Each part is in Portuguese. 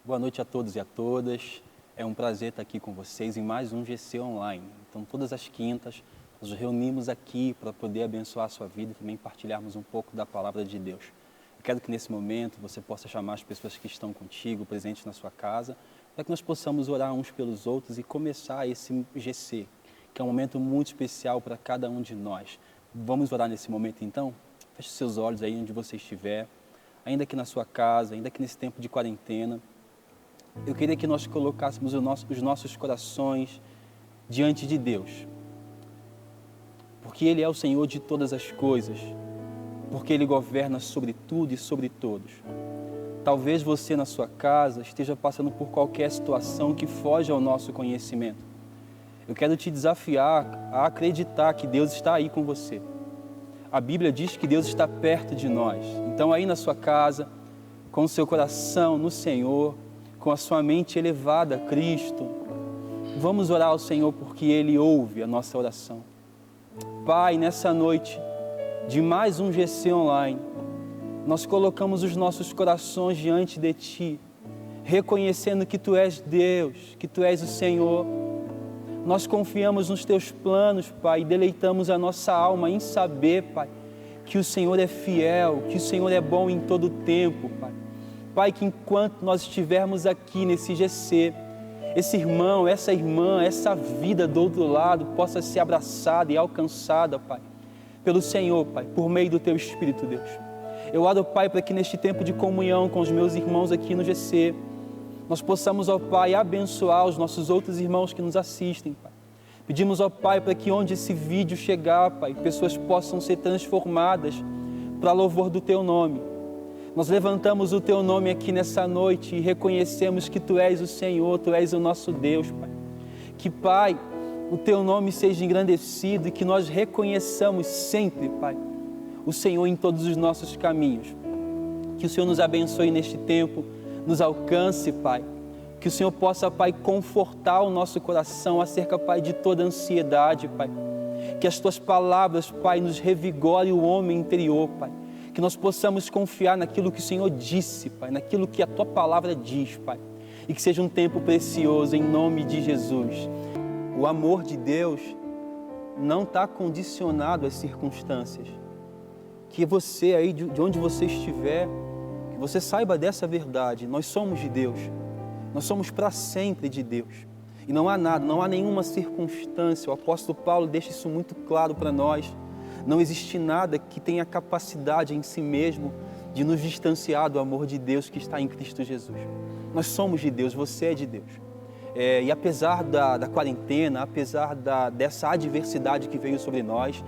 Boa noite a todos e a todas. É um prazer estar aqui com vocês em mais um GC Online. Então, todas as quintas, nos reunimos aqui para poder abençoar a sua vida e também partilharmos um pouco da palavra de Deus. Eu quero que nesse momento você possa chamar as pessoas que estão contigo, presentes na sua casa, para que nós possamos orar uns pelos outros e começar esse GC, que é um momento muito especial para cada um de nós. Vamos orar nesse momento então? Feche seus olhos aí onde você estiver, ainda aqui na sua casa, ainda aqui nesse tempo de quarentena. Eu queria que nós colocássemos os nossos corações diante de Deus, porque Ele é o Senhor de todas as coisas, porque Ele governa sobre tudo e sobre todos. Talvez você na sua casa esteja passando por qualquer situação que foge ao nosso conhecimento. Eu quero te desafiar a acreditar que Deus está aí com você. A Bíblia diz que Deus está perto de nós. Então aí na sua casa, com o seu coração no Senhor, com a sua mente elevada a Cristo, vamos orar ao Senhor porque Ele ouve a nossa oração. Pai, nessa noite de mais um GC Online, nós colocamos os nossos corações diante de Ti, reconhecendo que Tu és Deus, que Tu és o Senhor. Nós confiamos nos Teus planos, Pai, e deleitamos a nossa alma em saber, Pai, que o Senhor é fiel, que o Senhor é bom em todo o tempo, Pai. Pai, que enquanto nós estivermos aqui nesse GC, esse irmão, essa irmã, essa vida do outro lado possa ser abraçada e alcançada, Pai, pelo Senhor, Pai, por meio do Teu Espírito, Deus. Eu oro, Pai, para que neste tempo de comunhão com os meus irmãos aqui no GC, nós possamos, ó Pai, abençoar os nossos outros irmãos que nos assistem, Pai. Pedimos, ó Pai, para que onde esse vídeo chegar, Pai, pessoas possam ser transformadas para louvor do Teu nome. Nós levantamos o Teu nome aqui nessa noite e reconhecemos que Tu és o Senhor, Tu és o nosso Deus, Pai. Que, Pai, o Teu nome seja engrandecido e que nós reconheçamos sempre, Pai, o Senhor em todos os nossos caminhos. Que o Senhor nos abençoe neste tempo, nos alcance, Pai. Que o Senhor possa, Pai, confortar o nosso coração acerca, Pai, de toda ansiedade, Pai. Que as Tuas palavras, Pai, nos revigore o homem interior, Pai. Que nós possamos confiar naquilo que o Senhor disse, Pai, naquilo que a Tua palavra diz, Pai. E que seja um tempo precioso, em nome de Jesus. O amor de Deus não está condicionado às circunstâncias. Que você aí, de onde você estiver, que você saiba dessa verdade. Nós somos de Deus. Nós somos para sempre de Deus. E não há nada, não há nenhuma circunstância. O apóstolo Paulo deixa isso muito claro para nós. Não existe nada que tenha capacidade em si mesmo de nos distanciar do amor de Deus que está em Cristo Jesus. Nós somos de Deus, você é de Deus. E apesar da quarentena, apesar dessa adversidade que veio sobre nós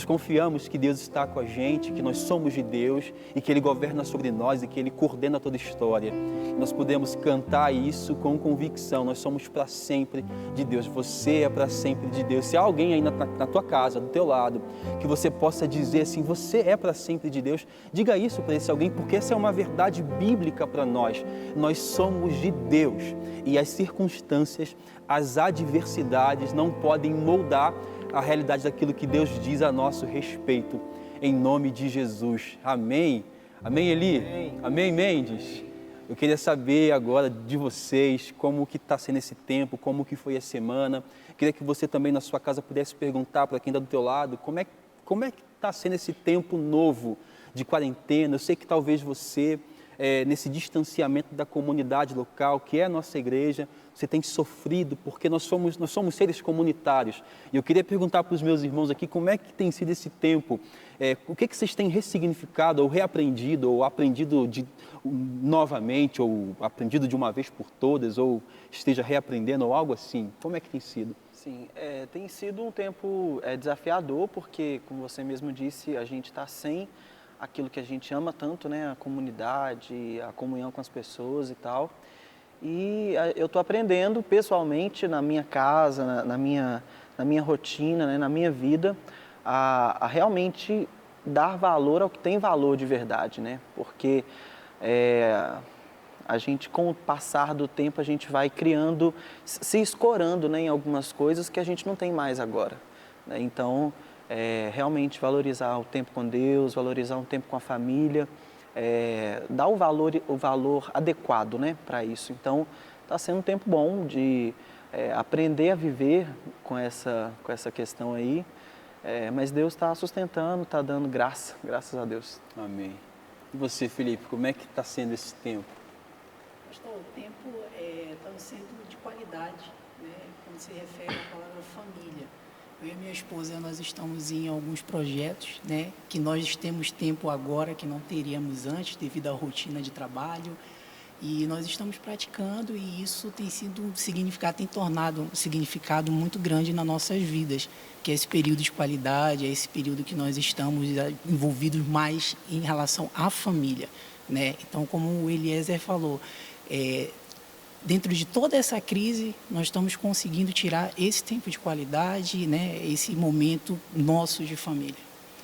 confiamos que Deus está com a gente, que nós somos de Deus e que Ele governa sobre nós e que Ele coordena toda a história. Nós podemos cantar isso com convicção, nós somos para sempre de Deus, você é para sempre de Deus. Se há alguém aí na tua casa, do teu lado, que você possa dizer assim, você é para sempre de Deus, diga isso para esse alguém, porque essa é uma verdade bíblica para nós. Nós somos de Deus e as circunstâncias, as adversidades não podem moldar a realidade daquilo que Deus diz a nosso respeito, em nome de Jesus. Amém? Amém, Eli? Amém. Amém, Mendes? Eu queria saber agora de vocês, como que está sendo esse tempo, como que foi a semana. Queria que você também na sua casa pudesse perguntar para quem está do teu lado, como é que está sendo esse tempo novo de quarentena. Eu sei que talvez você, nesse distanciamento da comunidade local, que é a nossa igreja, você tem sofrido, porque nós somos seres comunitários. E eu queria perguntar para os meus irmãos aqui, como é que tem sido esse tempo? O que vocês têm ressignificado, ou reaprendido, ou aprendido novamente, ou aprendido de uma vez por todas, ou esteja reaprendendo, ou algo assim? Como é que tem sido? Sim, tem sido um tempo desafiador, porque, como você mesmo disse, a gente está sem aquilo que a gente ama tanto, né? A comunidade, a comunhão com as pessoas e tal. E eu estou aprendendo pessoalmente na minha casa, na minha rotina, né? Na minha vida, a realmente dar valor ao que tem valor de verdade, né? Porque a gente, com o passar do tempo, a gente vai criando, se escorando, né, em algumas coisas que a gente não tem mais agora, né? Então, realmente valorizar o tempo com Deus, valorizar um tempo com a família, dar o valor adequado, né, para isso. Então, está sendo um tempo bom de aprender a viver com essa questão aí, mas Deus está sustentando, está dando graças a Deus. Amém. E você, Felipe, como é que está sendo esse tempo? Pastor, o tempo está sendo de qualidade, né? Quando se refere à palavra família. Eu e minha esposa, nós estamos em alguns projetos, né? Que nós temos tempo agora que não teríamos antes, devido à rotina de trabalho. E nós estamos praticando e isso tem tem tornado um significado muito grande nas nossas vidas, que é esse período de qualidade, é esse período que nós estamos envolvidos mais em relação à família, né? Então, como o Eliezer falou, dentro de toda essa crise, nós estamos conseguindo tirar esse tempo de qualidade, né? Esse momento nosso de família.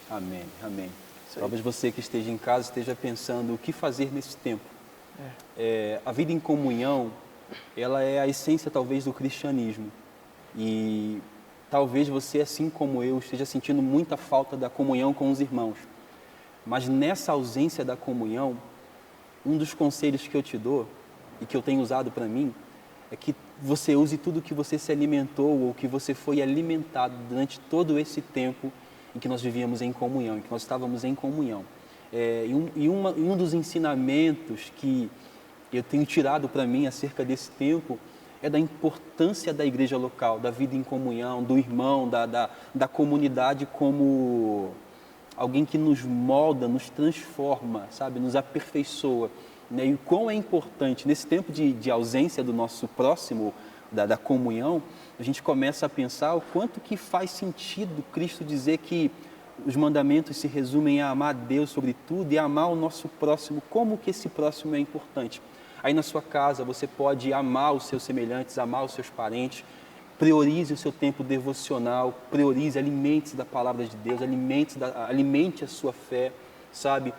Amém, amém. Talvez você que esteja em casa esteja pensando o que fazer nesse tempo. A vida em comunhão, ela é a essência talvez do cristianismo. E talvez você, assim como eu, esteja sentindo muita falta da comunhão com os irmãos. Mas nessa ausência da comunhão, um dos conselhos que eu te dou e que eu tenho usado para mim é que você use tudo que você se alimentou ou que você foi alimentado durante todo esse tempo em que nós vivíamos em comunhão, em que nós estávamos em comunhão. Um dos ensinamentos que eu tenho tirado para mim acerca desse tempo é da importância da igreja local, da vida em comunhão, do irmão, da comunidade como alguém que nos molda, nos transforma, sabe, nos aperfeiçoa. Né? E o quão é importante, nesse tempo de ausência do nosso próximo, da comunhão, a gente começa a pensar o quanto que faz sentido Cristo dizer que os mandamentos se resumem a amar a Deus sobre tudo e amar o nosso próximo. Como que esse próximo é importante? Aí na sua casa você pode amar os seus semelhantes, amar os seus parentes, priorize o seu tempo devocional, priorize, alimente-se da palavra de Deus, alimente a sua fé, sabe?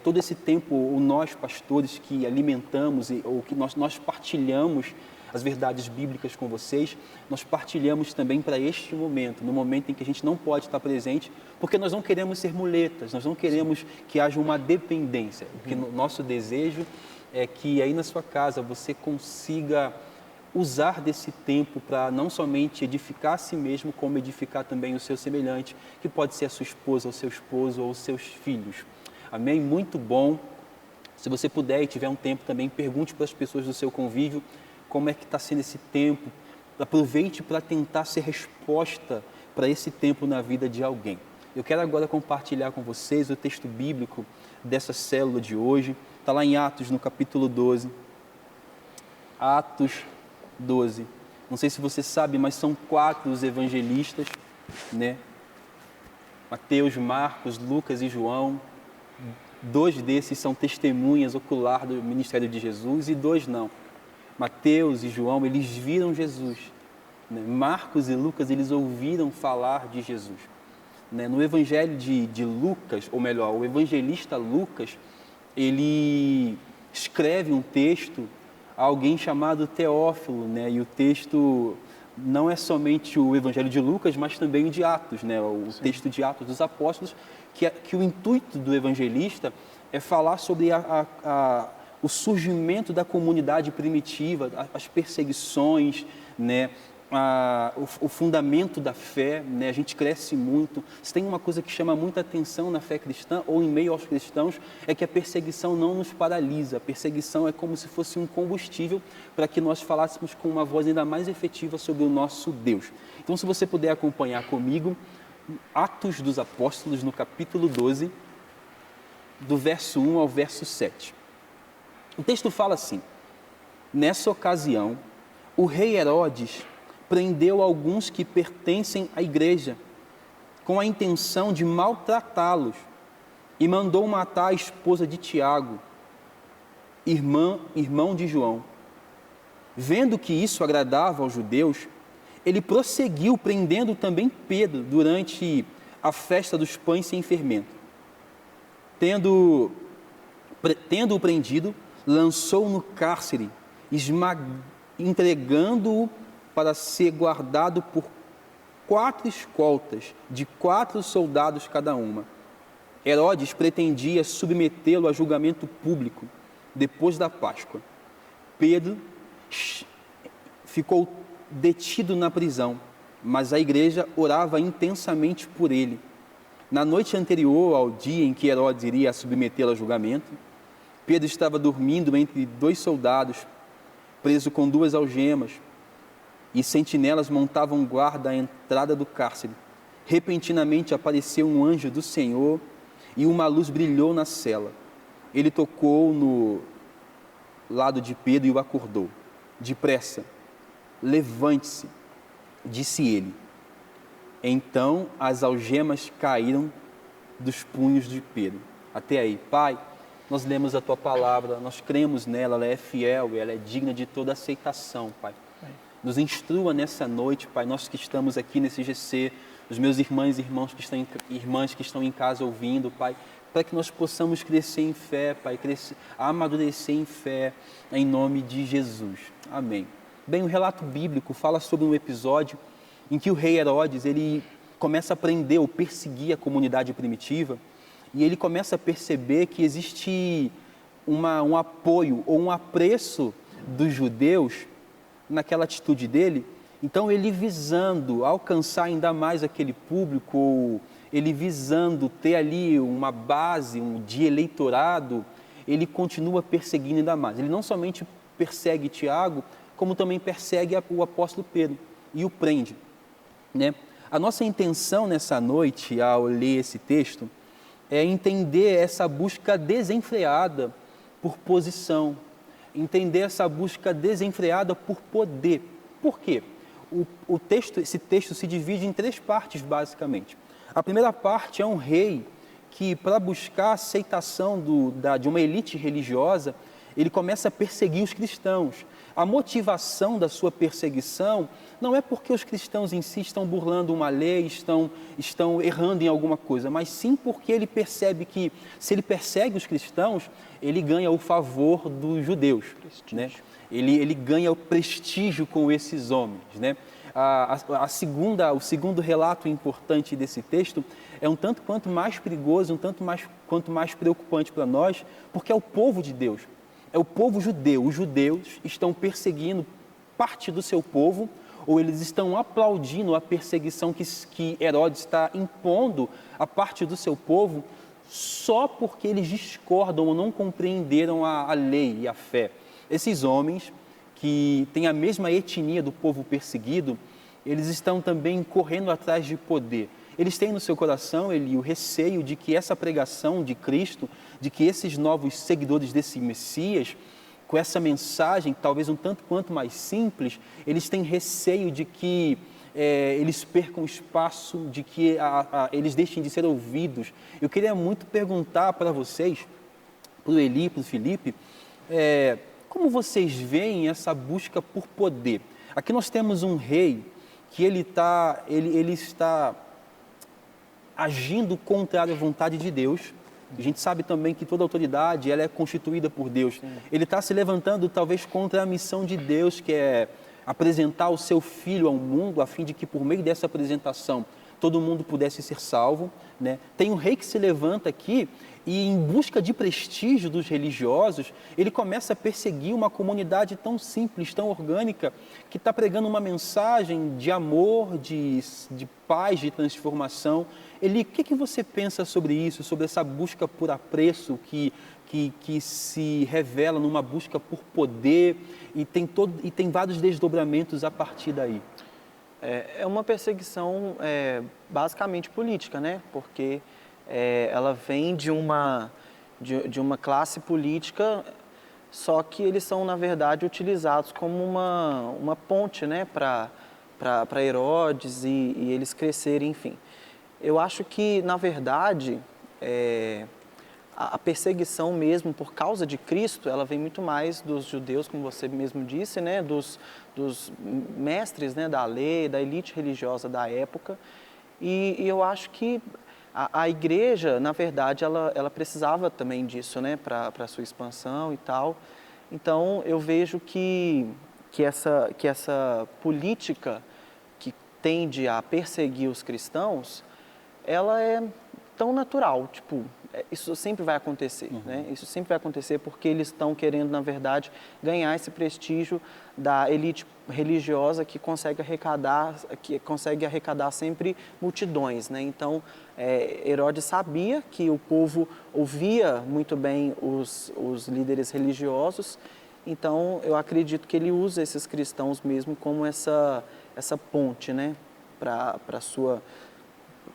Todo esse tempo, nós pastores que alimentamos, ou que nós partilhamos as verdades bíblicas com vocês, nós partilhamos também para este momento, no momento em que a gente não pode estar presente, porque nós não queremos ser muletas, nós não queremos que haja uma dependência, porque o nosso desejo é que aí na sua casa você consiga usar desse tempo para não somente edificar a si mesmo, como edificar também o seu semelhante, que pode ser a sua esposa, o seu esposo ou os seus filhos. Amém? Muito bom. Se você puder e tiver um tempo também, pergunte para as pessoas do seu convívio como é que está sendo esse tempo. Aproveite para tentar ser resposta para esse tempo na vida de alguém. Eu quero agora compartilhar com vocês o texto bíblico dessa célula de hoje. Está lá em Atos, no capítulo 12. Atos 12. Não sei se você sabe, mas são 4 os evangelistas, né? Mateus, Marcos, Lucas e João. 2 desses são testemunhas ocular do ministério de Jesus e 2 não. Mateus e João, eles viram Jesus. Né? Marcos e Lucas, eles ouviram falar de Jesus. Né? No evangelho de Lucas, ou melhor, o evangelista Lucas, ele escreve um texto a alguém chamado Teófilo, né? E o texto não é somente o evangelho de Lucas, mas também o de Atos, né? O texto de Atos dos Apóstolos, que o intuito do evangelista é falar sobre o surgimento da comunidade primitiva, as perseguições, né? O fundamento da fé, né? A gente cresce muito. Se tem uma coisa que chama muita atenção na fé cristã, ou em meio aos cristãos, é que a perseguição não nos paralisa. A perseguição é como se fosse um combustível para que nós falássemos com uma voz ainda mais efetiva sobre o nosso Deus. Então, se você puder acompanhar comigo, Atos dos Apóstolos, no capítulo 12, do verso 1 ao verso 7. O texto fala assim: nessa ocasião, o rei Herodes prendeu alguns que pertencem à igreja, com a intenção de maltratá-los, e mandou matar a esposa de Tiago, irmão de João. Vendo que isso agradava aos judeus, ele prosseguiu prendendo também Pedro durante a festa dos pães sem fermento. Tendo-o prendido, lançou-o no cárcere, entregando-o para ser guardado por 4 escoltas, de 4 soldados cada uma. Herodes pretendia submetê-lo a julgamento público depois da Páscoa. Pedro ficou detido na prisão, mas a igreja orava intensamente por ele. Na noite anterior ao dia em que Herodes iria submetê-lo a julgamento, Pedro estava dormindo entre 2 soldados, preso com 2 algemas, e sentinelas montavam guarda à entrada do cárcere. Repentinamente apareceu um anjo do Senhor e uma luz brilhou na cela. Ele tocou no lado de Pedro e o acordou. Depressa, levante-se, disse ele. Então as algemas caíram dos punhos de Pedro. Até aí, Pai, nós lemos a Tua palavra, nós cremos nela, ela é fiel, ela é digna de toda aceitação, Pai. Nos instrua nessa noite, Pai, nós que estamos aqui nesse GC, os meus irmãos e irmãs que estão em casa ouvindo, Pai, para que nós possamos crescer em fé, Pai, amadurecer em fé, em nome de Jesus. Amém. Bem, o relato bíblico fala sobre um episódio em que o rei Herodes, ele começa a prender ou perseguir a comunidade primitiva, e ele começa a perceber que existe um apoio ou um apreço dos judeus naquela atitude dele. Então ele visando alcançar ainda mais aquele público, ou ele visando ter ali uma base de eleitorado, ele continua perseguindo ainda mais. Ele não somente persegue Tiago, como também persegue o apóstolo Pedro e o prende, né? A nossa intenção nessa noite, ao ler esse texto, é entender essa busca desenfreada por posição, entender essa busca desenfreada por poder. Por quê? Esse texto se divide em 3 partes, basicamente. A primeira parte é um rei que, para buscar a aceitação de uma elite religiosa, ele começa a perseguir os cristãos. A motivação da sua perseguição não é porque os cristãos em si estão burlando uma lei, estão errando em alguma coisa, mas sim porque ele percebe que, se ele persegue os cristãos, ele ganha o favor dos judeus, né? Ele ganha o prestígio com esses homens, né? O segundo relato importante desse texto é um tanto quanto mais perigoso, quanto mais preocupante para nós, porque é o povo de Deus, é o povo judeu. Os judeus estão perseguindo parte do seu povo, ou eles estão aplaudindo a perseguição que Herodes está impondo a parte do seu povo, só porque eles discordam ou não compreenderam a lei e a fé. Esses homens que têm a mesma etnia do povo perseguido, eles estão também correndo atrás de poder. Eles têm no seu coração o receio de que essa pregação de Cristo, de que esses novos seguidores desse Messias, com essa mensagem talvez um tanto quanto mais simples, eles têm receio de que eles percam espaço, de que eles deixem de ser ouvidos. Eu queria muito perguntar para vocês, para o Eli, para o Felipe, como vocês veem essa busca por poder? Aqui nós temos um rei que ele está agindo contrário à vontade de Deus. A gente sabe também que toda autoridade ela é constituída por Deus. Sim. Ele está se levantando talvez contra a missão de Deus, que é apresentar o seu filho ao mundo, a fim de que por meio dessa apresentação todo mundo pudesse ser salvo, né? Tem um rei que se levanta aqui e, em busca de prestígio dos religiosos, ele começa a perseguir uma comunidade tão simples, tão orgânica, que está pregando uma mensagem de amor, de paz, de transformação. Eli, o que você pensa sobre isso, sobre essa busca por apreço que se revela numa busca por poder e tem vários desdobramentos a partir daí? É uma perseguição basicamente política, né? Porque ela vem de uma classe política, só que eles são, na verdade, utilizados como uma ponte, né? Para Herodes e eles crescerem, enfim. Eu acho que, na verdade, a perseguição mesmo por causa de Cristo, ela vem muito mais dos judeus, como você mesmo disse, né? Dos mestres, né? Da lei, da elite religiosa da época. E eu acho que a igreja, na verdade, ela precisava também disso, né? Para a sua expansão e tal. Então, eu vejo que essa política que tende a perseguir os cristãos, ela é tão natural, tipo, isso sempre vai acontecer, né? Isso sempre vai acontecer porque eles estão querendo, na verdade, ganhar esse prestígio da elite religiosa que consegue arrecadar sempre multidões, né? Então, Herodes sabia que o povo ouvia muito bem os líderes religiosos, então eu acredito que ele usa esses cristãos mesmo como essa ponte, né, para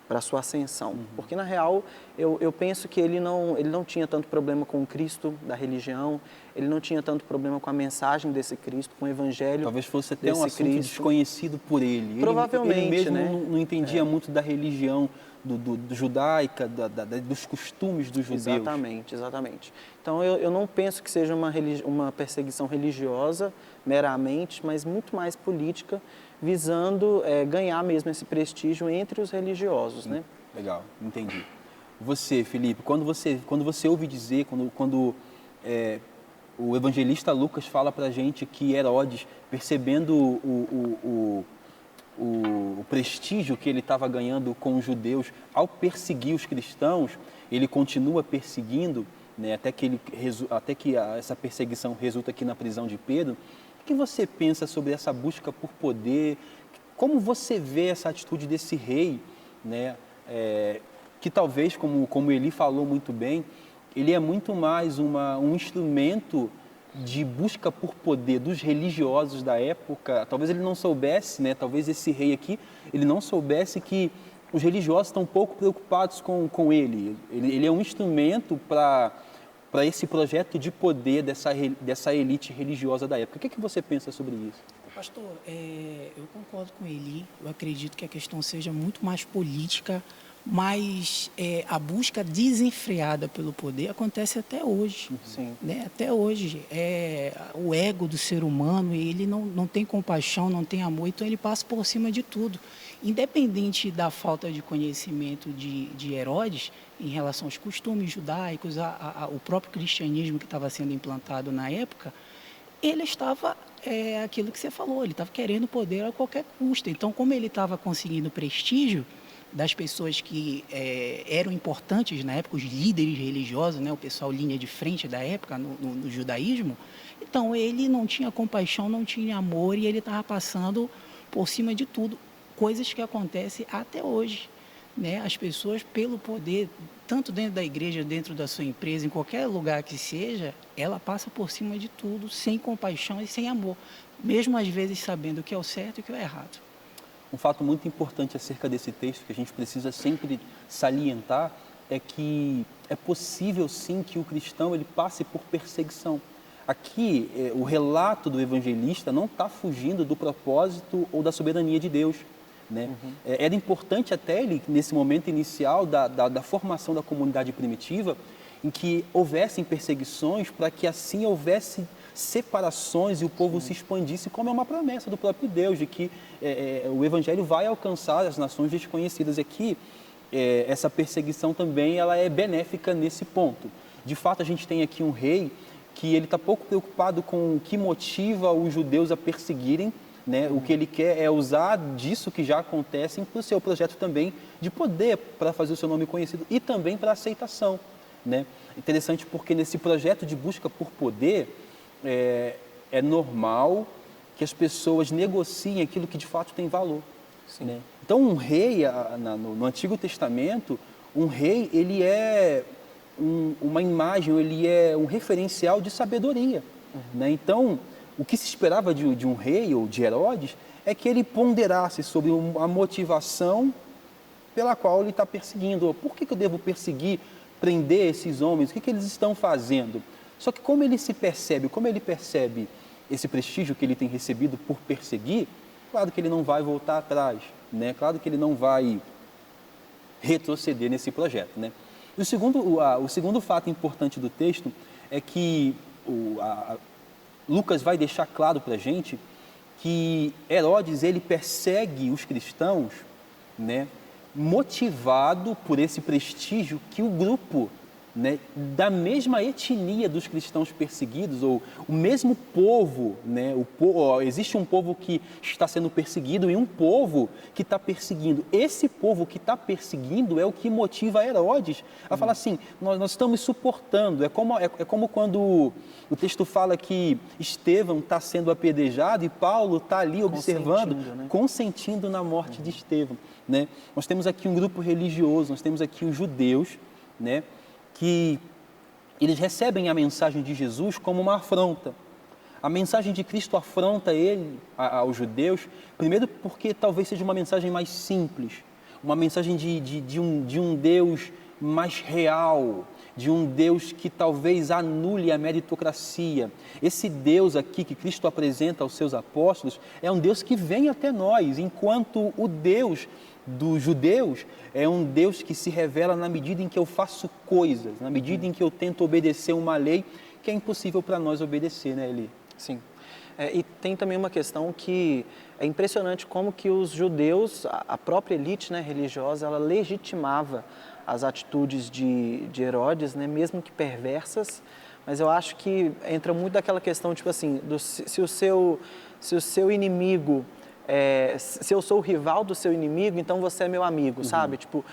a sua ascensão. Porque, na real, eu penso que ele não tinha tanto problema com o Cristo da religião, ele não tinha tanto problema com a mensagem desse Cristo, com o evangelho. Talvez fosse até um assunto Cristo desconhecido por ele. Provavelmente, ele mesmo né? não entendia muito da religião do judaica, dos costumes dos judeus. Exatamente. Então, eu não penso que seja uma perseguição religiosa meramente, mas muito mais política, visando ganhar mesmo esse prestígio entre os religiosos, né? Legal, entendi. Você, Felipe, quando você ouve dizer, quando o evangelista Lucas fala para a gente que Herodes, percebendo o prestígio que ele estava ganhando com os judeus, ao perseguir os cristãos, ele continua perseguindo, né, até que essa perseguição resulta aqui na prisão de Pedro. O que você pensa sobre essa busca por poder? Como você vê essa atitude desse rei, né, que talvez, como Eli falou muito bem, ele é muito mais um instrumento de busca por poder dos religiosos da época? Talvez ele não soubesse, né, talvez esse rei aqui, ele não soubesse que os religiosos estão um pouco preocupados com ele. Ele é um instrumento para esse projeto de poder dessa elite religiosa da época. O que você pensa sobre isso? Pastor, eu concordo com ele. Eu acredito que a questão seja muito mais política, mas a busca desenfreada pelo poder acontece até hoje. Sim. Né? Até hoje. O ego do ser humano, ele não tem compaixão, não tem amor, então ele passa por cima de tudo. Independente da falta de conhecimento de Herodes em relação aos costumes judaicos, o próprio cristianismo que estava sendo implantado na época, ele estava, aquilo que você falou, ele estava querendo poder a qualquer custo. Então, como ele estava conseguindo prestígio das pessoas que eram importantes na época, os líderes religiosos, né, o pessoal linha de frente da época no judaísmo, então ele não tinha compaixão, não tinha amor e ele estava passando por cima de tudo. Coisas que acontecem até hoje, né? As pessoas, pelo poder, tanto dentro da igreja, dentro da sua empresa, em qualquer lugar que seja, ela passa por cima de tudo, sem compaixão e sem amor, mesmo às vezes sabendo o que é o certo e o que é o errado. Um fato muito importante acerca desse texto, que a gente precisa sempre salientar, é que é possível sim que o cristão ele passe por perseguição. Aqui, o relato do evangelista não está fugindo do propósito ou da soberania de Deus. Né? Era importante até ele, nesse momento inicial da formação da comunidade primitiva, em que houvessem perseguições para que assim houvesse separações e o povo se expandisse, como é uma promessa do próprio Deus, de que o Evangelho vai alcançar as nações desconhecidas. Aqui, essa perseguição também ela é benéfica nesse ponto. De fato, a gente tem aqui um rei que ele está pouco preocupado com o que motiva os judeus a perseguirem, né? O que ele quer é usar disso que já acontece para o seu projeto também de poder, para fazer o seu nome conhecido e também para aceitação. Né? Interessante porque nesse projeto de busca por poder é normal que as pessoas negociem aquilo que de fato tem valor. Né? Então um rei, no Antigo Testamento, um rei ele é uma imagem, ele é um referencial de sabedoria. Né? Então, o que se esperava de um rei ou de Herodes é que ele ponderasse sobre a motivação pela qual ele está perseguindo. Por que eu devo perseguir, prender esses homens? O que eles estão fazendo? Só que como ele percebe esse prestígio que ele tem recebido por perseguir, claro que ele não vai voltar atrás, né? Claro que ele não vai retroceder nesse projeto. Né? E o segundo fato importante do texto é que Lucas vai deixar claro para a gente que Herodes ele persegue os cristãos, né, motivado por esse prestígio que o grupo né, da mesma etnia dos cristãos perseguidos, ou o mesmo povo, né, existe um povo que está sendo perseguido e um povo que está perseguindo. Esse povo que está perseguindo é o que motiva Herodes a falar assim, nós estamos suportando. É como quando o texto fala que Estevão está sendo apedrejado e Paulo está ali observando, consentindo na morte de Estevão. Né? Nós temos aqui um grupo religioso, nós temos aqui os judeus, né, que eles recebem a mensagem de Jesus como uma afronta. A mensagem de Cristo afronta aos judeus, primeiro porque talvez seja uma mensagem mais simples, uma mensagem de um Deus mais real, de um Deus que talvez anule a meritocracia. Esse Deus aqui que Cristo apresenta aos seus apóstolos é um Deus que vem até nós, enquanto o Deus dos judeus é um Deus que se revela na medida em que eu faço coisas, na medida em que eu tento obedecer uma lei que é impossível para nós obedecer, né, Eli? Sim. E tem também uma questão que é impressionante como que os judeus, a própria elite, né, religiosa, ela legitimava as atitudes de Herodes, né, mesmo que perversas, mas eu acho que entra muito daquela questão, tipo assim, se o seu inimigo... se eu sou o rival do seu inimigo, então você é meu amigo, sabe? Tipo,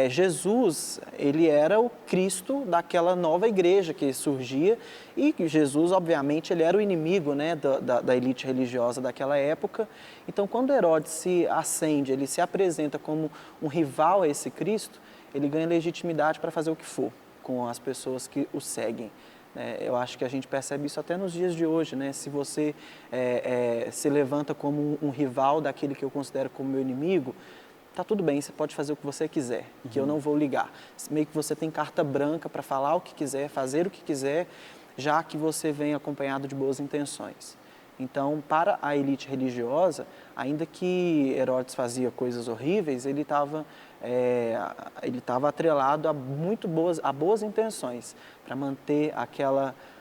Jesus, ele era o Cristo daquela nova igreja que surgia e Jesus, obviamente, ele era o inimigo, né, da elite religiosa daquela época. Então, quando Herodes se acende, ele se apresenta como um rival a esse Cristo, ele ganha legitimidade para fazer o que for com as pessoas que o seguem. Eu acho que a gente percebe isso até nos dias de hoje, né? Se você se levanta como um rival daquele que eu considero como meu inimigo, tá tudo bem, você pode fazer o que você quiser, que eu não vou ligar. Meio que você tem carta branca para falar o que quiser, fazer o que quiser, já que você vem acompanhado de boas intenções. Então, para a elite religiosa, ainda que Herodes fazia coisas horríveis, ele estava atrelado a boas intenções, para manter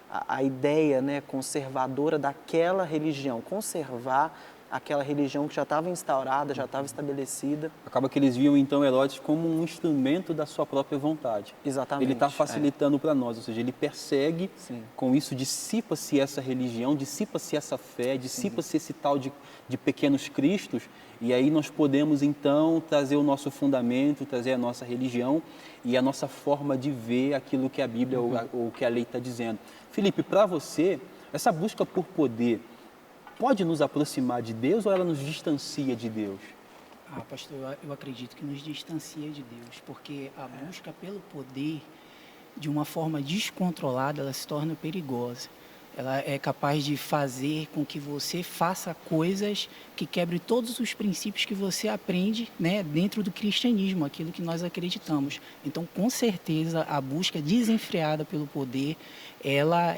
a ideia, né, conservadora daquela religião, conservar aquela religião que já estava instaurada, já estava estabelecida. Acaba que eles viam então Herodes como um instrumento da sua própria vontade. Exatamente. Ele está facilitando para nós, ou seja, ele persegue, com isso dissipa-se essa religião, dissipa-se essa fé, dissipa-se esse tal de pequenos cristos, e aí nós podemos então trazer o nosso fundamento, trazer a nossa religião e a nossa forma de ver aquilo que a Bíblia ou que a lei está dizendo. Felipe, para você, essa busca por poder pode nos aproximar de Deus ou ela nos distancia de Deus? Pastor, eu acredito que nos distancia de Deus, porque a busca pelo poder, de uma forma descontrolada, ela se torna perigosa. Ela é capaz de fazer com que você faça coisas que quebrem todos os princípios que você aprende, né, dentro do cristianismo, aquilo que nós acreditamos. Então, com certeza, a busca desenfreada pelo poder, ela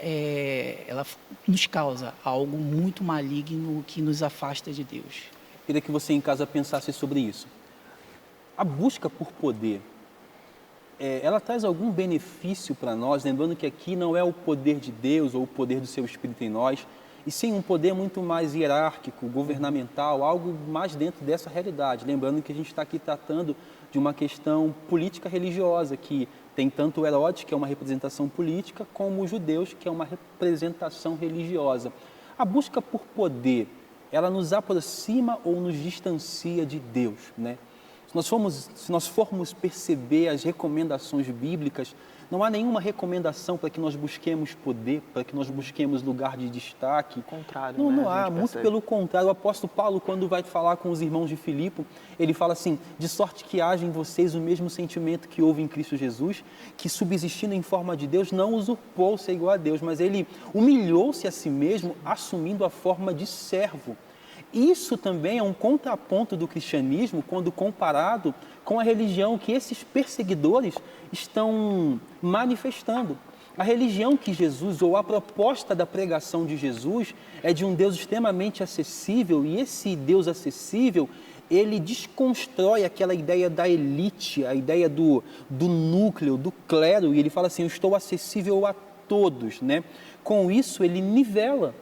nos causa algo muito maligno que nos afasta de Deus. Queria que você em casa pensasse sobre isso. A busca por poder, ela traz algum benefício para nós, lembrando que aqui não é o poder de Deus ou o poder do seu Espírito em nós, e sim um poder muito mais hierárquico, governamental, algo mais dentro dessa realidade. Lembrando que a gente está aqui tratando de uma questão política religiosa, que tem tanto o Herodes, que é uma representação política, como os judeus, que é uma representação religiosa. A busca por poder, ela nos aproxima ou nos distancia de Deus, né? Se nós formos perceber as recomendações bíblicas, não há nenhuma recomendação para que nós busquemos poder, para que nós busquemos lugar de destaque. O contrário, não há, muito pelo contrário. O apóstolo Paulo, quando vai falar com os irmãos de Filipe, ele fala assim, de sorte que haja em vocês o mesmo sentimento que houve em Cristo Jesus, que subsistindo em forma de Deus, não usurpou ser igual a Deus, mas ele humilhou-se a si mesmo, assumindo a forma de servo. Isso também é um contraponto do cristianismo quando comparado com a religião que esses perseguidores estão manifestando. A religião que Jesus, ou a proposta da pregação de Jesus, é de um Deus extremamente acessível, e esse Deus acessível, ele desconstrói aquela ideia da elite, a ideia do núcleo, do clero, e ele fala assim, eu estou acessível a todos, né? Com isso, ele nivela.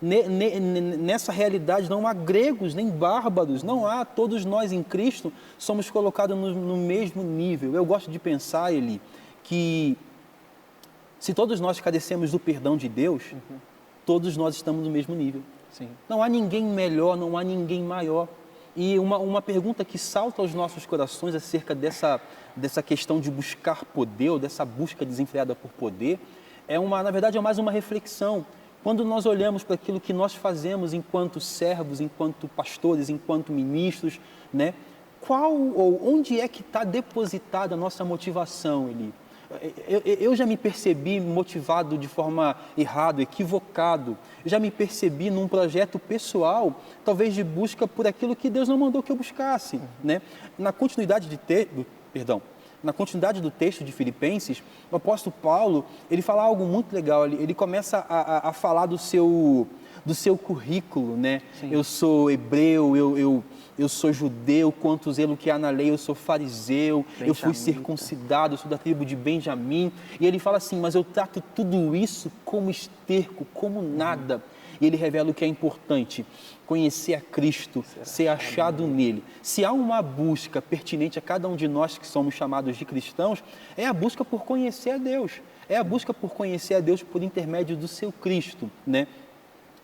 Nessa realidade não há gregos nem bárbaros, não há, todos nós em Cristo somos colocados no mesmo nível. Eu gosto de pensar, Eli, que Se todos nós carecemos do perdão de Deus, todos nós estamos no mesmo nível. Sim. Não há ninguém melhor, não há ninguém maior. E uma pergunta que salta aos nossos corações acerca dessa questão de buscar poder, ou dessa busca desenfreada por poder, na verdade, é mais uma reflexão. Quando nós olhamos para aquilo que nós fazemos enquanto servos, enquanto pastores, enquanto ministros, né? Qual ou onde é que está depositada a nossa motivação, Eli? Eu já me percebi motivado de forma errada, equivocado. Eu já me percebi num projeto pessoal, talvez de busca por aquilo que Deus não mandou que eu buscasse, né? Na continuidade do texto de Filipenses, o apóstolo Paulo, ele fala algo muito legal. Ele começa a falar do seu currículo, né? Sim. Eu sou hebreu, eu sou judeu, quanto zelo que há na lei, eu sou fariseu, eu fui circuncidado, eu sou da tribo de Benjamim. E ele fala assim, mas eu trato tudo isso como esterco, como nada. E ele revela o que é importante, conhecer a Cristo, ser achado nele. Se há uma busca pertinente a cada um de nós que somos chamados de cristãos, é a busca por conhecer a Deus. É a busca por conhecer a Deus por intermédio do seu Cristo, né?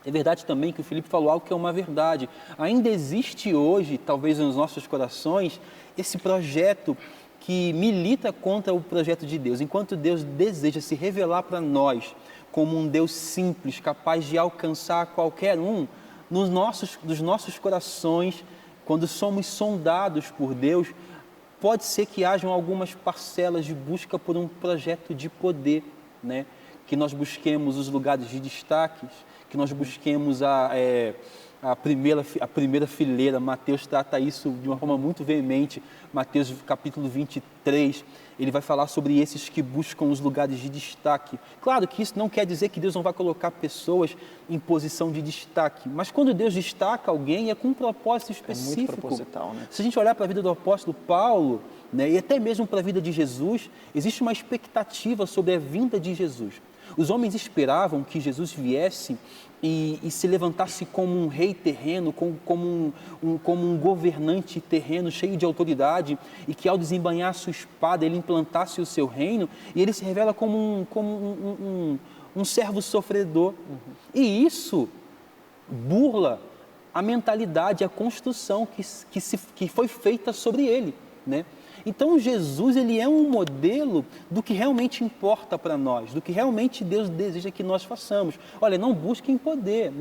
É verdade também que o Felipe falou algo que é uma verdade. Ainda existe hoje, talvez nos nossos corações, esse projeto que milita contra o projeto de Deus. Enquanto Deus deseja se revelar para nós como um Deus simples, capaz de alcançar qualquer um, dos nossos corações, quando somos sondados por Deus, pode ser que hajam algumas parcelas de busca por um projeto de poder, né? Que nós busquemos os lugares de destaques, que nós busquemos a primeira fileira. Mateus trata isso de uma forma muito veemente. Mateus capítulo 23, ele vai falar sobre esses que buscam os lugares de destaque. Claro que isso não quer dizer que Deus não vai colocar pessoas em posição de destaque, mas quando Deus destaca alguém é com um propósito específico. É muito proposital, né? Se a gente olhar para a vida do apóstolo Paulo, né, e até mesmo para a vida de Jesus, existe uma expectativa sobre a vinda de Jesus. Os homens esperavam que Jesus viesse e se levantasse como um rei terreno, como um governante terreno cheio de autoridade, e que ao desembainhar a sua espada ele implantasse o seu reino, e ele se revela como um servo sofredor. E isso burla a mentalidade, a construção que foi feita sobre ele, né? Então Jesus, ele é um modelo do que realmente importa para nós, do que realmente Deus deseja que nós façamos. Olha, não busquem poder,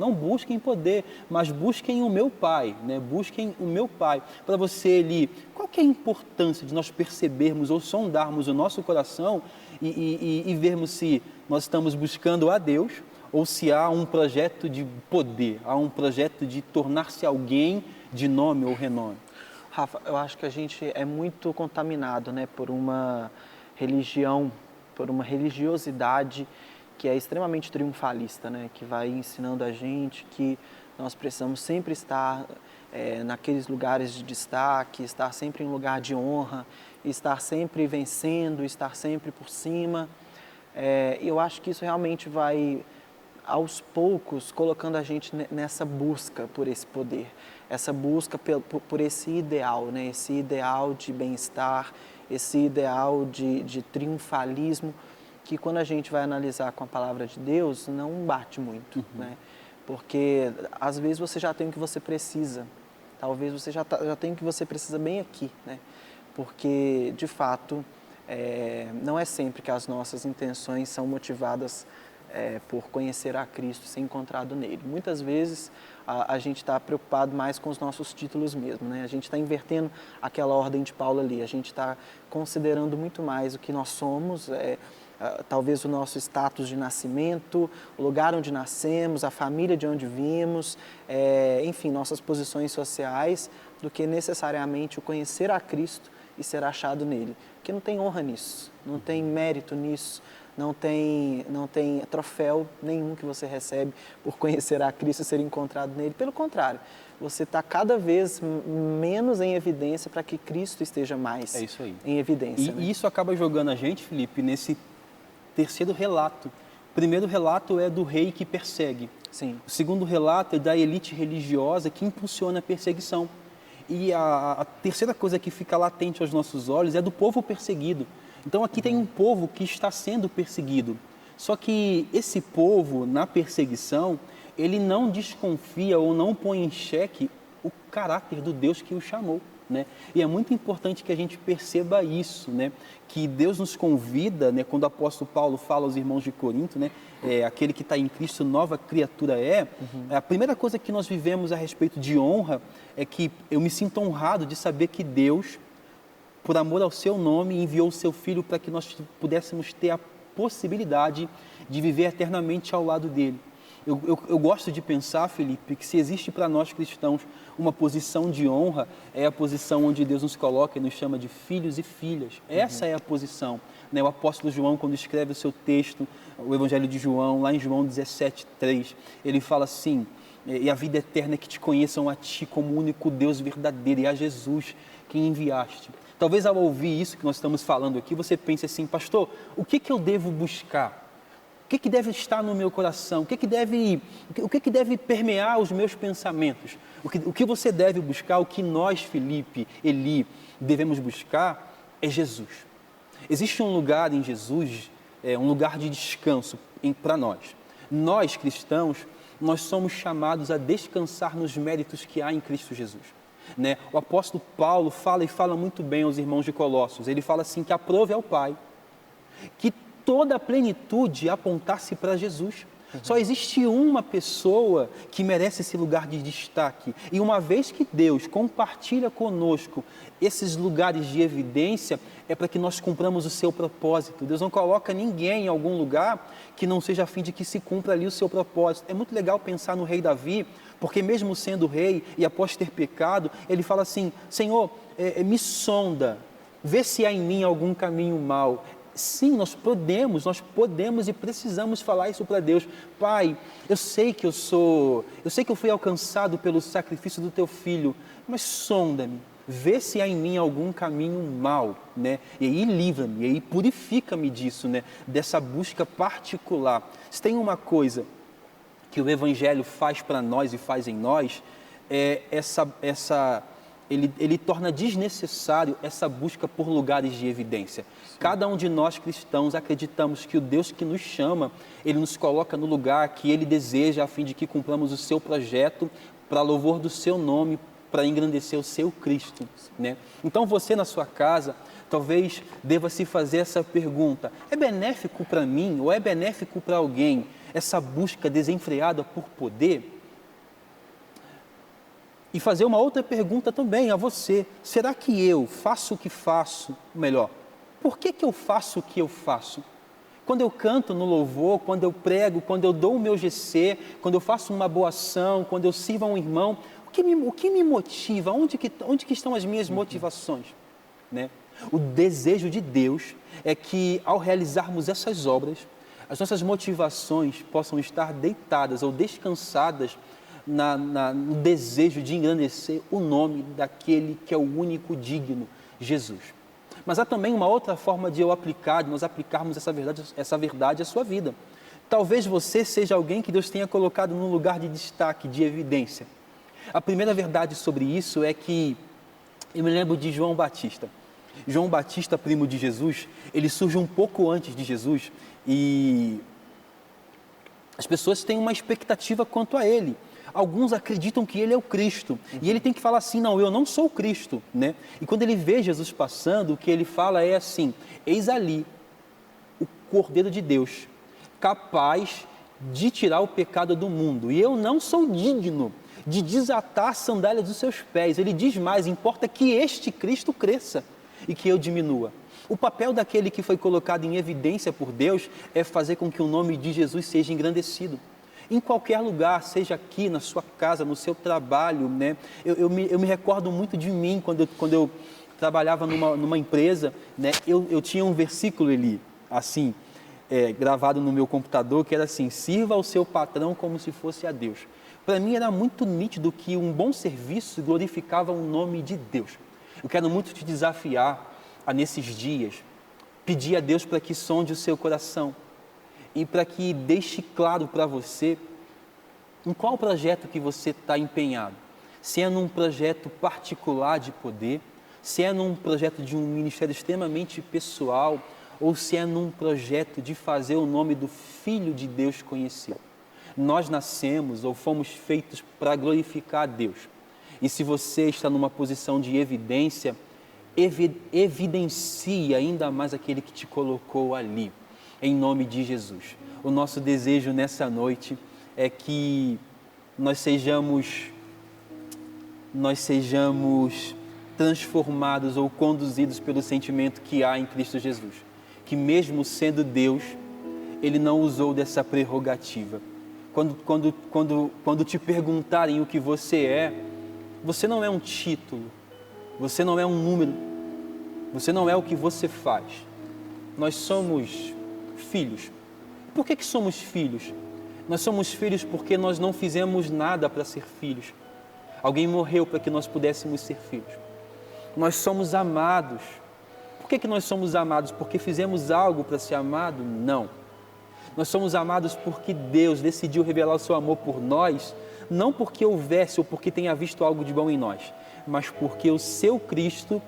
mas busquem o meu Pai, né? Busquem o meu Pai. Para você, Eli, qual que é a importância de nós percebermos ou sondarmos o nosso coração e vermos se nós estamos buscando a Deus ou se há um projeto de poder, há um projeto de tornar-se alguém de nome ou renome? Rafa, eu acho que a gente é muito contaminado, né, por uma religião, por uma religiosidade que é extremamente triunfalista, né, que vai ensinando a gente que nós precisamos sempre estar naqueles lugares de destaque, estar sempre em lugar de honra, estar sempre vencendo, estar sempre por cima. Eu acho que isso realmente vai, aos poucos, colocando a gente nessa busca por esse poder, essa busca por esse ideal, né? Esse ideal de bem-estar, esse ideal de triunfalismo, que quando a gente vai analisar com a palavra de Deus, não bate muito, né? Porque às vezes você já tem o que você precisa, talvez você já tem o que você precisa bem aqui, né? Porque, de fato, não é sempre que as nossas intenções são motivadas por conhecer a Cristo, ser encontrado nele. Muitas vezes a gente está preocupado mais com os nossos títulos mesmo, né? A gente está invertendo aquela ordem de Paulo ali, a gente está considerando muito mais o que nós somos, talvez o nosso status de nascimento, o lugar onde nascemos, a família de onde vimos, enfim, nossas posições sociais, do que necessariamente o conhecer a Cristo e ser achado nele. Porque não tem honra nisso, não tem mérito nisso, não tem troféu nenhum que você recebe por conhecer a Cristo e ser encontrado nele. Pelo contrário, você está cada vez menos em evidência para que Cristo esteja mais em evidência. E isso acaba jogando a gente, Felipe, nesse terceiro relato. O primeiro relato é do rei que persegue. Sim. O segundo relato é da elite religiosa que impulsiona a perseguição. E a terceira coisa que fica latente aos nossos olhos é do povo perseguido. Então aqui tem um povo que está sendo perseguido. Só que esse povo, na perseguição, ele não desconfia ou não põe em xeque o caráter do Deus que o chamou, né? E é muito importante que a gente perceba isso, né? Que Deus nos convida, né? Quando o apóstolo Paulo fala aos irmãos de Corinto, né? Aquele que está em Cristo, nova criatura é. A primeira coisa que nós vivemos a respeito de honra é que eu me sinto honrado de saber que Deus, por amor ao seu nome, enviou o seu Filho para que nós pudéssemos ter a possibilidade de viver eternamente ao lado dele. Eu gosto de pensar, Felipe, que se existe para nós cristãos uma posição de honra, é a posição onde Deus nos coloca e nos chama de filhos e filhas. Essa é a posição, né? O apóstolo João, quando escreve o seu texto, o Evangelho de João, lá em João 17:3, ele fala assim: e a vida eterna é que te conheçam a ti como o único Deus verdadeiro e a Jesus que enviaste. Talvez ao ouvir isso que nós estamos falando aqui, você pense assim: pastor, o que eu devo buscar? O que deve estar no meu coração? O que deve permear os meus pensamentos? O que você deve buscar, o que nós, Felipe, Eli, devemos buscar é Jesus. Existe um lugar em Jesus, um lugar de descanso para nós. Nós, cristãos, nós somos chamados a descansar nos méritos que há em Cristo Jesus. Né? O apóstolo Paulo fala muito bem aos irmãos de Colossos. Ele fala assim, que aprove ao Pai que toda a plenitude apontasse para Jesus. Só existe uma pessoa que merece esse lugar de destaque. E uma vez que Deus compartilha conosco esses lugares de evidência, é para que nós cumpramos o seu propósito. Deus não coloca ninguém em algum lugar que não seja a fim de que se cumpra ali o seu propósito. É muito legal pensar no rei Davi, porque mesmo sendo rei e após ter pecado, ele fala assim: Senhor, me sonda, vê se há em mim algum caminho mau. Sim, nós podemos e precisamos falar isso para Deus. Pai, eu sei que eu fui alcançado pelo sacrifício do teu filho, mas sonda-me, vê se há em mim algum caminho mau, né? E aí livra-me, e aí purifica-me disso, né? Dessa busca particular. Se tem uma coisa que o Evangelho faz para nós e faz em nós, ele torna desnecessário essa busca por lugares de evidência. Sim. Cada um de nós cristãos acreditamos que o Deus que nos chama, Ele nos coloca no lugar que Ele deseja a fim de que cumpramos o seu projeto para louvor do seu nome, para engrandecer o seu Cristo, né? Então você na sua casa talvez deva se fazer essa pergunta: é benéfico para mim ou é benéfico para alguém essa busca desenfreada por poder? E fazer uma outra pergunta também a você: será que eu faço o que faço? Melhor, por que eu faço o que eu faço? Quando eu canto no louvor, quando eu prego, quando eu dou o meu GC, quando eu faço uma boa ação, quando eu sirvo a um irmão, o que me motiva? Onde que estão as minhas motivações? Né? O desejo de Deus é que, ao realizarmos essas obras, as nossas motivações possam estar deitadas ou descansadas no desejo de engrandecer o nome daquele que é o único digno, Jesus. Mas há também uma outra forma de nós aplicarmos essa verdade à sua vida. Talvez você seja alguém que Deus tenha colocado num lugar de destaque, de evidência. A primeira verdade sobre isso é que eu me lembro de João Batista. João Batista, primo de Jesus, ele surge um pouco antes de Jesus e as pessoas têm uma expectativa quanto a ele. Alguns acreditam que ele é o Cristo. E ele tem que falar assim: não, eu não sou o Cristo, né? E quando ele vê Jesus passando, o que ele fala é assim: eis ali o Cordeiro de Deus, capaz de tirar o pecado do mundo. E eu não sou digno de desatar a sandália dos seus pés. Ele diz mais: importa que este Cristo cresça e que eu diminua. O papel daquele que foi colocado em evidência por Deus é fazer com que o nome de Jesus seja engrandecido. Em qualquer lugar, seja aqui, na sua casa, no seu trabalho, né? Eu me recordo muito de mim, quando eu trabalhava numa empresa, né? Eu tinha um versículo ali, assim, gravado no meu computador, que era assim: sirva ao seu patrão como se fosse a Deus. Para mim era muito nítido que um bom serviço glorificava o nome de Deus. Eu quero muito te desafiar a, nesses dias, pedir a Deus para que sonde o seu coração e para que deixe claro para você em qual projeto que você está empenhado. Se é num projeto particular de poder, se é num projeto de um ministério extremamente pessoal, ou se é num projeto de fazer o nome do Filho de Deus conhecido. Nós nascemos ou fomos feitos para glorificar a Deus. E se você está numa posição de evidência, evidencie ainda mais aquele que te colocou ali, em nome de Jesus. O nosso desejo nessa noite é que nós sejamos transformados ou conduzidos pelo sentimento que há em Cristo Jesus. Que mesmo sendo Deus, Ele não usou dessa prerrogativa. Quando te perguntarem o que você é, você não é um título, você não é um número, você não é o que você faz. Nós somos filhos. Por que somos filhos? Nós somos filhos porque nós não fizemos nada para ser filhos. Alguém morreu para que nós pudéssemos ser filhos. Nós somos amados. Por que nós somos amados? Porque fizemos algo para ser amado? Não. Nós somos amados porque Deus decidiu revelar o seu amor por nós, não porque houvesse ou porque tenha visto algo de bom em nós, mas porque o seu Cristo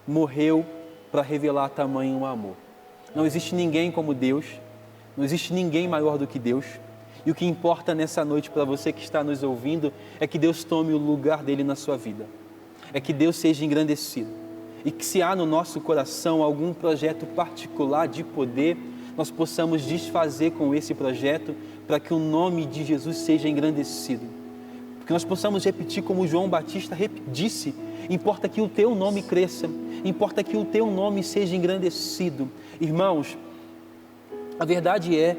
morreu para revelar tamanho amor. Não existe ninguém como Deus, não existe ninguém maior do que Deus. E o que importa nessa noite para você que está nos ouvindo é que Deus tome o lugar dele na sua vida. É que Deus seja engrandecido. E que se há no nosso coração algum projeto particular de poder, nós possamos desfazer com esse projeto para que o nome de Jesus seja engrandecido. Que nós possamos repetir como João Batista disse: importa que o teu nome cresça, importa que o teu nome seja engrandecido. Irmãos, a verdade é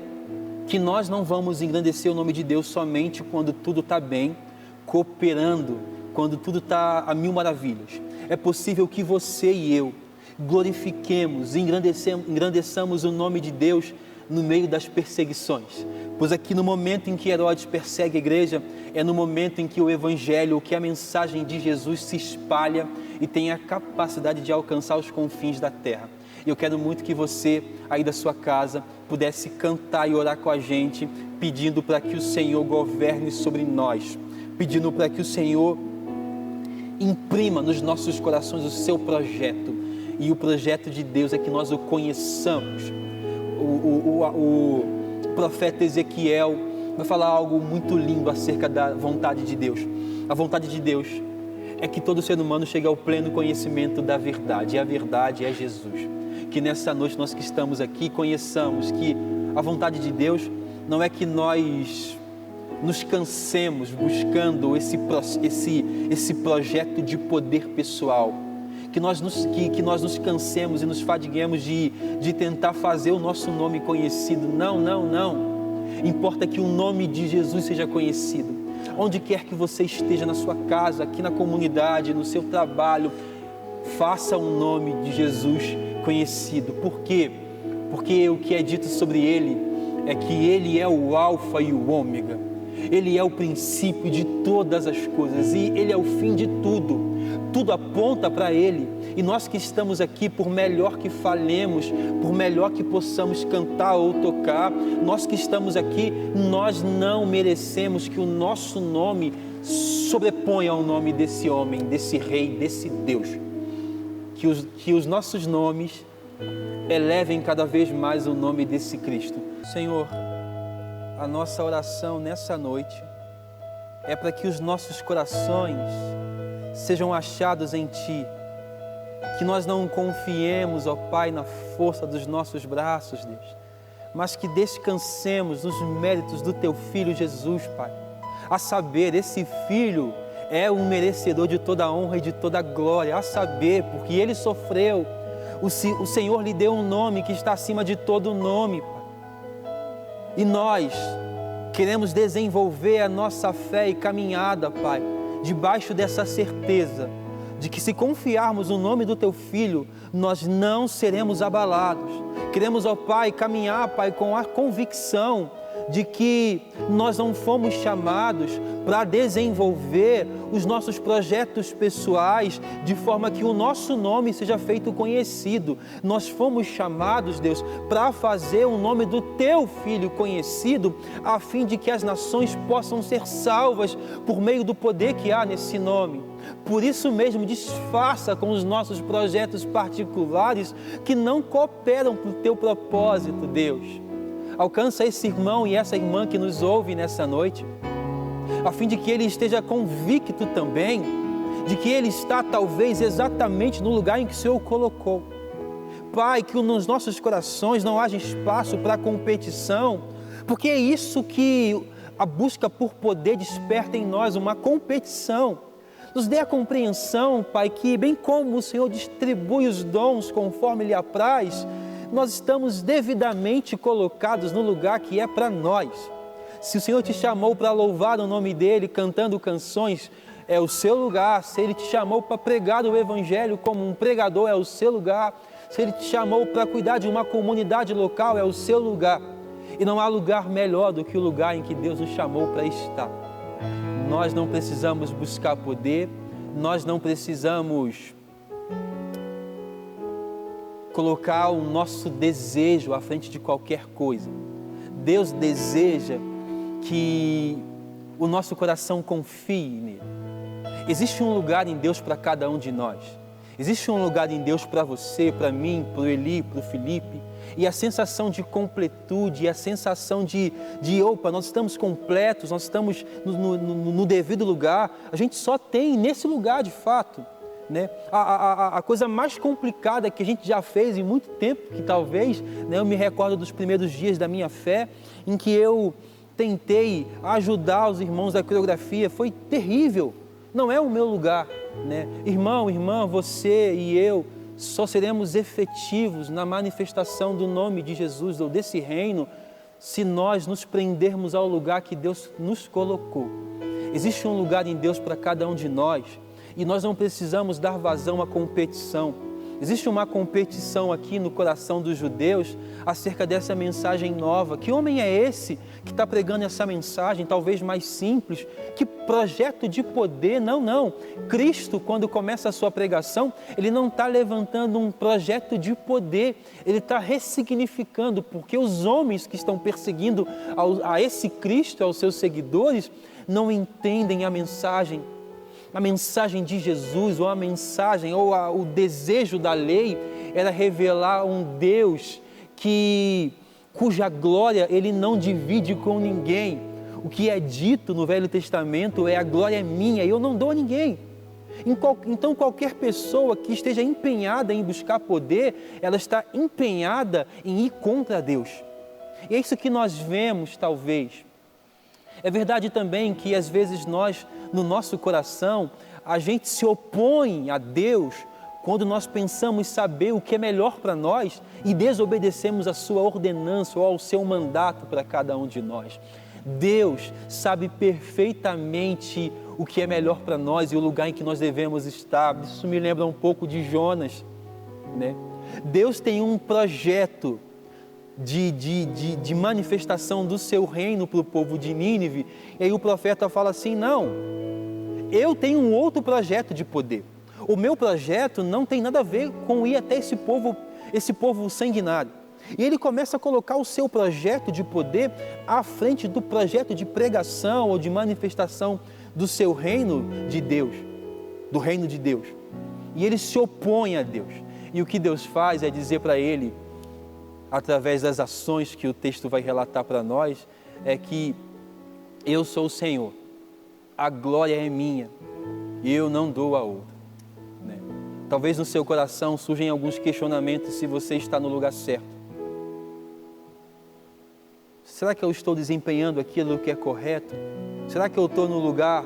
que nós não vamos engrandecer o nome de Deus somente quando tudo está bem, cooperando, quando tudo está a mil maravilhas. É possível que você e eu glorifiquemos, engrandeçamos o nome de Deus no meio das perseguições. Pois aqui no momento em que Herodes persegue a igreja, é no momento em que o Evangelho, que a mensagem de Jesus se espalha e tem a capacidade de alcançar os confins da terra. E eu quero muito que você, aí da sua casa, pudesse cantar e orar com a gente, pedindo para que o Senhor governe sobre nós, pedindo para que o Senhor imprima nos nossos corações o seu projeto. E o projeto de Deus é que nós o conheçamos. O profeta Ezequiel vai falar algo muito lindo acerca da vontade de Deus. A vontade de Deus é que todo ser humano chegue ao pleno conhecimento da verdade. E a verdade é Jesus. Que nessa noite nós que estamos aqui conheçamos que a vontade de Deus não é que nós nos cansemos buscando esse projeto de poder pessoal. Que nós nos cansemos e nos fadiguemos de tentar fazer o nosso nome conhecido. Não. Importa que o nome de Jesus seja conhecido. Onde quer que você esteja, na sua casa, aqui na comunidade, no seu trabalho, faça o nome de Jesus conhecido. Por quê? Porque o que é dito sobre Ele é que Ele é o Alfa e o Ômega. Ele é o princípio de todas as coisas e Ele é o fim de tudo. Tudo aponta para Ele. E nós que estamos aqui, por melhor que falemos, por melhor que possamos cantar ou tocar, nós que estamos aqui, nós não merecemos que o nosso nome sobreponha ao nome desse homem, desse rei, desse Deus. Que os nossos nomes elevem cada vez mais o nome desse Cristo. Senhor, a nossa oração nessa noite é para que os nossos corações sejam achados em Ti, que nós não confiemos, ó Pai, na força dos nossos braços, Deus, mas que descansemos nos méritos do Teu Filho Jesus, Pai. A saber, esse Filho é o merecedor de toda a honra e de toda a glória, a saber, porque Ele sofreu, o Senhor lhe deu um nome que está acima de todo nome, Pai. E nós queremos desenvolver a nossa fé e caminhada, Pai, debaixo dessa certeza de que se confiarmos no nome do Teu Filho, nós não seremos abalados. Queremos, ó Pai, caminhar, Pai, com a convicção de que nós não fomos chamados para desenvolver os nossos projetos pessoais de forma que o nosso nome seja feito conhecido. Nós fomos chamados, Deus, para fazer o nome do Teu Filho conhecido, a fim de que as nações possam ser salvas por meio do poder que há nesse nome. Por isso mesmo, disfarça com os nossos projetos particulares que não cooperam para o Teu propósito, Deus. Alcança esse irmão e essa irmã que nos ouve nessa noite, a fim de que ele esteja convicto também de que ele está talvez exatamente no lugar em que o Senhor o colocou. Pai, que nos nossos corações não haja espaço para competição, porque é isso que a busca por poder desperta em nós, uma competição. Nos dê a compreensão, Pai, que bem como o Senhor distribui os dons conforme lhe apraz, nós estamos devidamente colocados no lugar que é para nós. Se o Senhor te chamou para louvar o nome dEle, cantando canções, é o seu lugar. Se Ele te chamou para pregar o Evangelho como um pregador, é o seu lugar. Se Ele te chamou para cuidar de uma comunidade local, é o seu lugar. E não há lugar melhor do que o lugar em que Deus nos chamou para estar. Nós não precisamos buscar poder, nós não precisamos colocar o nosso desejo à frente de qualquer coisa. Deus deseja que o nosso coração confie nele. Existe um lugar em Deus para cada um de nós. Existe um lugar em Deus para você, para mim, para o Eli, para o Felipe. E a sensação de completude, a sensação de opa, nós estamos completos, nós estamos no devido lugar. A gente só tem nesse lugar de fato. Né? A coisa mais complicada que a gente já fez em muito tempo, que talvez, né, eu me recordo dos primeiros dias da minha fé, em que eu tentei ajudar os irmãos da coreografia, foi terrível, não é o meu lugar. Né? Irmão, irmã, você e eu só seremos efetivos na manifestação do nome de Jesus ou desse reino se nós nos prendermos ao lugar que Deus nos colocou. Existe um lugar em Deus para cada um de nós e nós não precisamos dar vazão à competição. Existe uma competição aqui no coração dos judeus acerca dessa mensagem nova. Que homem é esse que está pregando essa mensagem, talvez mais simples? Que projeto de poder? Não. Cristo, quando começa a sua pregação, ele não está levantando um projeto de poder, ele está ressignificando, porque os homens que estão perseguindo a esse Cristo, aos seus seguidores, não entendem a mensagem de Jesus, ou a mensagem, ou o desejo da lei era revelar um Deus cuja glória ele não divide com ninguém. O que é dito no Velho Testamento é: a glória é minha e eu não dou a ninguém. Então qualquer pessoa que esteja empenhada em buscar poder, ela está empenhada em ir contra Deus. E é isso que nós vemos, talvez. É verdade também que às vezes nós, no nosso coração, a gente se opõe a Deus quando nós pensamos saber o que é melhor para nós e desobedecemos a sua ordenança ou ao seu mandato para cada um de nós. Deus sabe perfeitamente o que é melhor para nós e o lugar em que nós devemos estar. Isso me lembra um pouco de Jonas, né? Deus tem um projeto de manifestação do seu reino para o povo de Nínive. E aí o profeta fala assim: não, eu tenho um outro projeto de poder. O meu projeto não tem nada a ver com ir até esse povo sanguinário. E ele começa a colocar o seu projeto de poder à frente do projeto de pregação ou de manifestação do seu reino de Deus, do reino de Deus. E ele se opõe a Deus. E o que Deus faz é dizer para ele, através das ações que o texto vai relatar para nós, é que eu sou o Senhor, a glória é minha e eu não dou a outro. Né? Talvez no seu coração surjam alguns questionamentos se você está no lugar certo. Será que eu estou desempenhando aquilo que é correto? Será que eu estou no lugar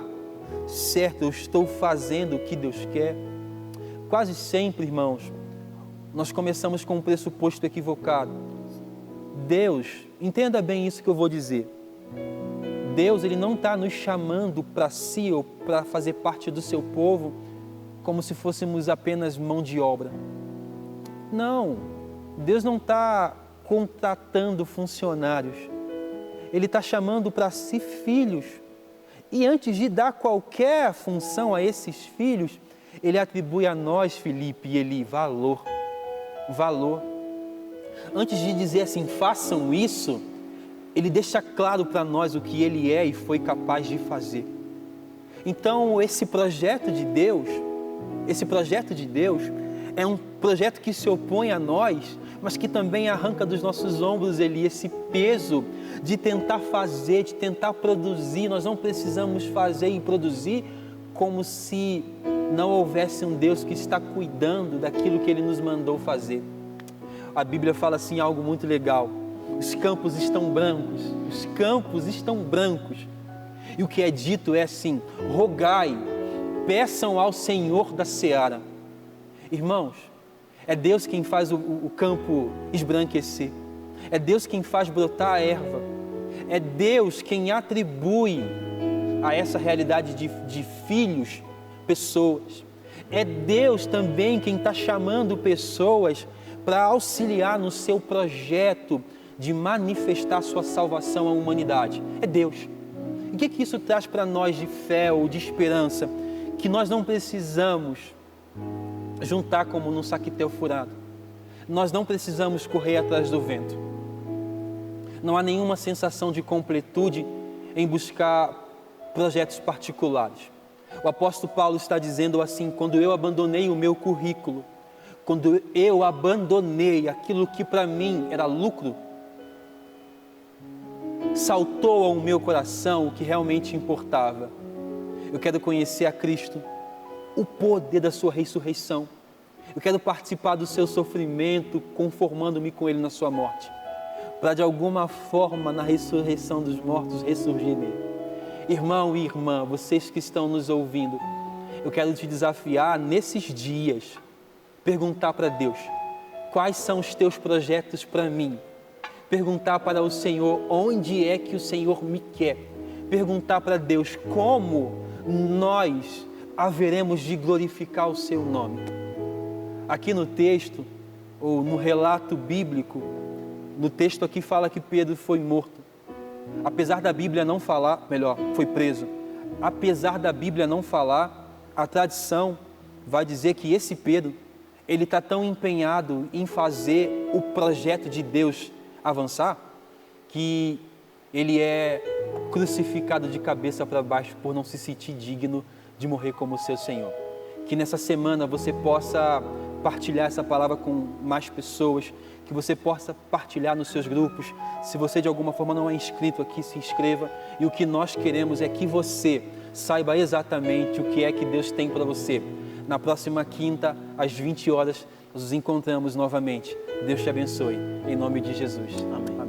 certo? Eu estou fazendo o que Deus quer? Quase sempre, irmãos, nós começamos com um pressuposto equivocado. Deus, entenda bem isso que eu vou dizer. Deus, Ele não está nos chamando para si ou para fazer parte do seu povo como se fôssemos apenas mão de obra. Não, Deus não está contratando funcionários. Ele está chamando para si filhos. E antes de dar qualquer função a esses filhos, Ele atribui a nós, Felipe e Eli, valor. Valor. Antes de dizer assim, façam isso, Ele deixa claro para nós o que Ele é e foi capaz de fazer. Então, esse projeto de Deus é um projeto que se opõe a nós, mas que também arranca dos nossos ombros, Eli, esse peso de tentar fazer, de tentar produzir. Nós não precisamos fazer e produzir como se não houvesse um Deus que está cuidando daquilo que Ele nos mandou fazer. A Bíblia fala assim algo muito legal: os campos estão brancos, os campos estão brancos. E o que é dito é assim: rogai, peçam ao Senhor da seara. Irmãos, é Deus quem faz o campo esbranquecer, é Deus quem faz brotar a erva, é Deus quem atribui a essa realidade de filhos, pessoas. É Deus também quem está chamando pessoas para auxiliar no seu projeto de manifestar sua salvação à humanidade. É Deus. E o que isso traz para nós de fé ou de esperança? Que nós não precisamos juntar como num saquetel furado. Nós não precisamos correr atrás do vento. Não há nenhuma sensação de completude em buscar projetos particulares. O apóstolo Paulo está dizendo assim: quando eu abandonei o meu currículo, quando eu abandonei aquilo que para mim era lucro, saltou ao meu coração o que realmente importava. Eu quero conhecer a Cristo, o poder da sua ressurreição. Eu quero participar do seu sofrimento, conformando-me com Ele na sua morte, para de alguma forma na ressurreição dos mortos ressurgir nele. Irmão e irmã, vocês que estão nos ouvindo, eu quero te desafiar nesses dias, perguntar para Deus: quais são os teus projetos para mim? Perguntar para o Senhor onde é que o Senhor me quer. Perguntar para Deus como nós haveremos de glorificar o seu nome. Aqui no texto, ou no relato bíblico, no texto aqui fala que Pedro foi morto. Apesar da Bíblia não falar, foi preso. Apesar da Bíblia não falar, a tradição vai dizer que esse Pedro, ele está tão empenhado em fazer o projeto de Deus avançar, que ele é crucificado de cabeça para baixo por não se sentir digno de morrer como seu Senhor. Que nessa semana você possa partilhar essa palavra com mais pessoas, que você possa partilhar nos seus grupos. Se você de alguma forma não é inscrito aqui, se inscreva. E o que nós queremos é que você saiba exatamente o que é que Deus tem para você. Na próxima quinta, às 20 horas, nós nos encontramos novamente. Deus te abençoe. Em nome de Jesus. Amém.